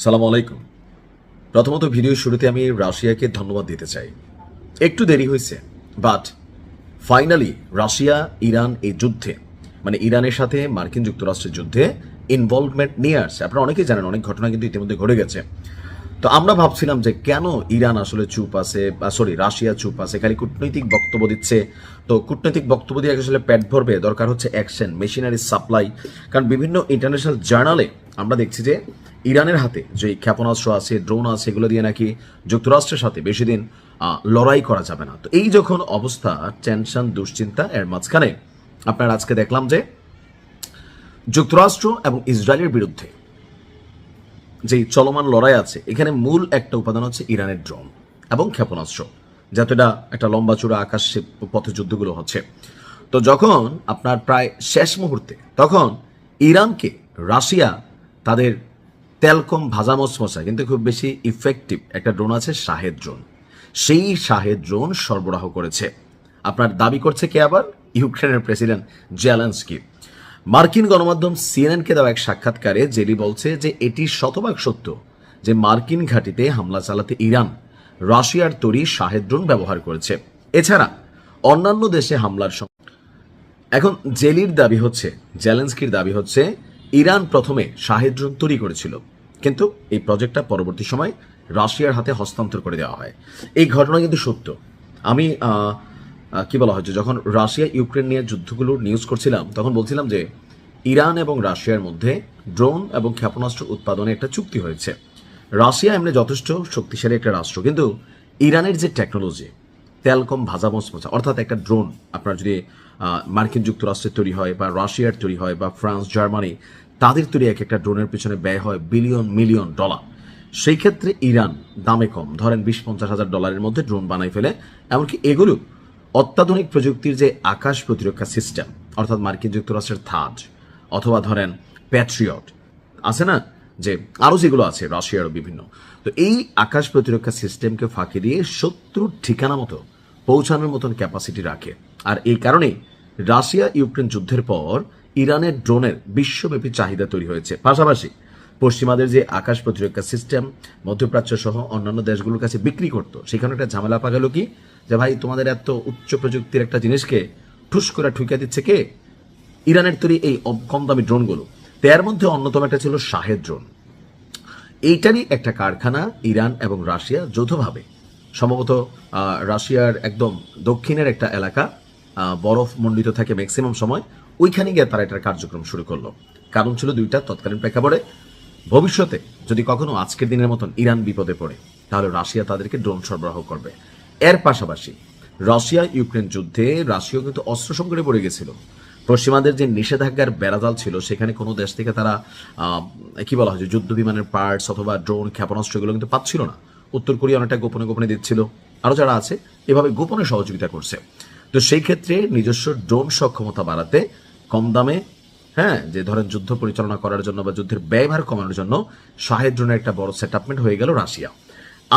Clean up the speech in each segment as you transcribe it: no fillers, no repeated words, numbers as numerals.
সালাম আলাইকুম। প্রথমত ভিডিওর শুরুতে আমি রাশিয়াকে ধন্যবাদ দিতে চাই। একটু দেরি হয়েছে, বাট ফাইনালি রাশিয়া ইরান এই যুদ্ধে, মানে ইরানের সাথে মার্কিন যুক্তরাষ্ট্রের যুদ্ধে ইনভলভমেন্ট নিয়ে আসছে। আপনারা অনেকেই জানেন, অনেক ঘটনা কিন্তু ইতিমধ্যে ঘটে গেছে। তো আমরা ভাবছিলাম যে কেন ইরান আসলে চুপ আছে, রাশিয়া চুপ আছে, খালি কূটনৈতিক বক্তব্য দিচ্ছে। তো কূটনৈতিক বক্তব্য দিয়ে আসলে পেট ভরবে? দরকার হচ্ছে অ্যাকশন, মেশিনারি সাপ্লাই। কারণ বিভিন্ন ইন্টারন্যাশনাল জার্নালে আমরা দেখছি যে ইরানের হাতে যে ক্ষেপণাস্ত্র আছে, ড্রোন আছে, এগুলো দিয়ে নাকি যুক্তরাষ্ট্রের সাথে বেশি দিন লড়াই করা যাবে না। তো এই যখন অবস্থা, টেনশন, দুশ্চিন্তা, এর মাঝখানে আপনার আজকে দেখলাম যে যুক্তরাষ্ট্র এবং ইসরায়েলের বিরুদ্ধে যে চলমান লড়াই আছে, এখানে মূল একটা উপাদান হচ্ছে ইরানের ড্রোন এবং ক্ষেপণাস্ত্র, যাতে এটা একটা লম্বা চূড়া আকাশ পথে যুদ্ধগুলো হচ্ছে। তো যখন আপনার প্রায় শেষ মুহূর্তে, তখন ইরানকে রাশিয়া তাদের তেলকম ভাজা মশমশা কিন্তু খুব বেশি ইফেক্টিভ একটা ড্রোন আছে, শাহেদ ড্রোন। সেই শাহেদ ড্রোন সরবরাহ করেছে। আপনার দাবি করছে কে আবার? ইউক্রেনের প্রেসিডেন্ট জেলেনস্কি। মার্কিন গণমাধ্যম সিএনএনকে দেওয়া এক সাক্ষাৎকারে জেলি বলছে যে এটি শতভাগ সত্য যে মার্কিন ঘাঁটিতে হামলা চালাতে ইরান রাশিয়ার তৈরি শাহেদ ড্রোন ব্যবহার করেছে। এছাড়া অন্যান্য দেশে হামলার সময় এখন জেলির দাবি হচ্ছে, জেলেনস্কির দাবি হচ্ছে, ইরান প্রথমে শাহেদ ড্রোন তৈরি করেছিল, কিন্তু এই প্রজেক্টটা পরবর্তী সময় রাশিয়ার হাতে হস্তান্তর করে দেওয়া হয়। এই ঘটনা কিন্তু সত্য। আমি কি বলা হচ্ছে, যখন রাশিয়া ইউক্রেন নিয়ে যুদ্ধগুলোর নিউজ করছিলাম, তখন বলছিলাম যে ইরান এবং রাশিয়ার মধ্যে ড্রোন এবং ক্ষেপণাস্ত্র উৎপাদনে একটা চুক্তি হয়েছে। রাশিয়া এমনি যথেষ্ট শক্তিশালী একটা রাষ্ট্র, কিন্তু ইরানের যে টেকনোলজি, তেলকম ভাজা মচমচা, অর্থাৎ একটা ড্রোন আপনার যদি মার্কিন যুক্তরাষ্ট্রের তৈরি হয় বা রাশিয়ার তৈরি হয় বা ফ্রান্স, জার্মানি, তাদের তৈরি এক একটা ড্রোনের পিছনে ব্যয় হয় বিলিয়ন মিলিয়ন ডলার। সেই ক্ষেত্রে ইরান দামে কম, ধরেন 20-50 হাজার ডলারের মধ্যে ড্রোন বানাই ফেলে। এমনকি এগুলো অত্যাধুনিক প্রযুক্তির যে আকাশ প্রতিরক্ষা সিস্টেম, অর্থাৎ মার্কিন যুক্তরাষ্ট্রের থাজ অথবা ধরেন প্যাট্রিয়ট আছে না, যে আরও যেগুলো আছে রাশিয়ারও বিভিন্ন, তো এই আকাশ প্রতিরক্ষা সিস্টেমকে ফাঁকি দিয়ে শত্রুর ঠিকানা মতো পৌঁছানোর মতন ক্যাপাসিটি রাখে। আর এই কারণেই রাশিয়া ইউক্রেন যুদ্ধের পর ইরানের ড্রোনের বিশ্বব্যাপী চাহিদা তৈরি হয়েছে। পাশাপাশি পশ্চিমাদের যে আকাশ প্রতিরক্ষা সিস্টেম মধ্যপ্রাচ্য সহ অন্যান্য দেশগুলোর কাছে বিক্রি করতো, সেখানে একটা ঝামেলা পাকালো কি, যে ভাই তোমাদের এত উচ্চ প্রযুক্তির একটা জিনিসকে ঠুস করে ঠুকে দিচ্ছে কে? ইরানের তৈরি এই কম দামি ড্রোনগুলো। তার মধ্যে অন্যতম একটা ছিল শাহেদ ড্রোন। এইটারই একটা কারখানা ইরান এবং রাশিয়া যৌথভাবে, সম্ভবত রাশিয়ার একদম দক্ষিণের একটা এলাকা, বরফ মণ্ডিত থাকে ম্যাক্সিমাম সময়, ওইখানে গিয়ে তারা এটার কার্যক্রম শুরু করলো। কারণ ছিল দুইটা তৎকালীন প্রেক্ষাপটে, ভবিষ্যতে যদি কখনো আজকের দিনের মতন ইরান বিপদে পড়ে, তাহলে রাশিয়া তাদেরকে ড্রোন সরবরাহ করবে। এর পাশাপাশি রাশিয়া ইউক্রেন যুদ্ধে রাশিয়া কিন্তু অস্ত্র সংকটে পড়ে গেছিল। পশ্চিমাদের যে নিষেধাজ্ঞার বেড়াজাল ছিল, সেখানে কোনো দেশ থেকে তারা কি বলা হয় যে যুদ্ধ বিমানের পার্টস অথবা ড্রোন, ক্ষেপণাস্ত্র এগুলো কিন্তু পাচ্ছিল না। উত্তর কোরিয়া অনেকটা গোপনে গোপনে দিচ্ছিল, আরও যারা আছে এভাবে গোপনে সহযোগিতা করছে। তো সেই ক্ষেত্রে নিজস্ব ড্রোন সক্ষমতা বাড়াতে, কম দামে, হ্যাঁ, যে ধরেন যুদ্ধ পরিচালনা করার জন্য বা যুদ্ধের ব্যয়ভার কমানোর জন্য শাহেদ ড্রোনের একটা বড় সেটআপমেন্ট হয়ে গেল রাশিয়া।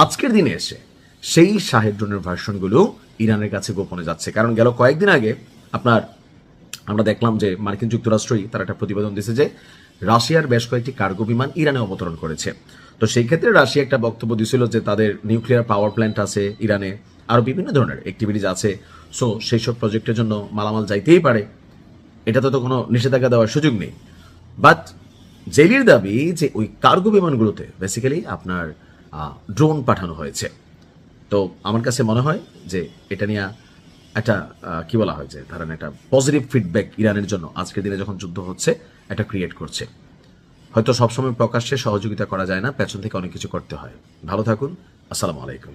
আজকের দিনে এসে সেই শাহেদ ড্রোনের ভার্সনগুলো ইরানের কাছে গোপনে যাচ্ছে। কারণ গেল কয়েকদিন আগে আপনার আমরা দেখলাম যে মার্কিন যুক্তরাষ্ট্রই তার একটা প্রতিবেদন দিয়েছে যে রাশিয়ার বেশ কয়েকটি কার্গো বিমান ইরানে অবতরণ করেছে। তো সেই ক্ষেত্রে রাশিয়া একটা বক্তব্য দিয়েছিল যে তাদের নিউক্লিয়ার পাওয়ার প্ল্যান্ট আছে ইরানে, আরও বিভিন্ন ধরনের অ্যাক্টিভিটিজ আছে, সো সেই সব প্রজেক্টের জন্য মালামাল যাইতেই পারে, এটাতে তো কোনো নিষেধাজ্ঞা দেওয়ার সুযোগ নেই। বাট জেলির দাবি যে ওই কার্গো বিমানগুলোতে বেসিক্যালি আপনার ড্রোন পাঠানো হয়েছে। তো আমার কাছে মনে হয় যে এটা নিয়ে একটা কি বলা হয় যে ধরেন একটা পজিটিভ ফিডব্যাক ইরানের জন্য আজকের দিনে যখন যুদ্ধ হচ্ছে এটা ক্রিয়েট করছে। হয়তো সবসময় প্রকাশ্যে সহযোগিতা করা যায় না, পেছন থেকে অনেক কিছু করতে হয়। ভালো থাকুন, আসসালামু আলাইকুম।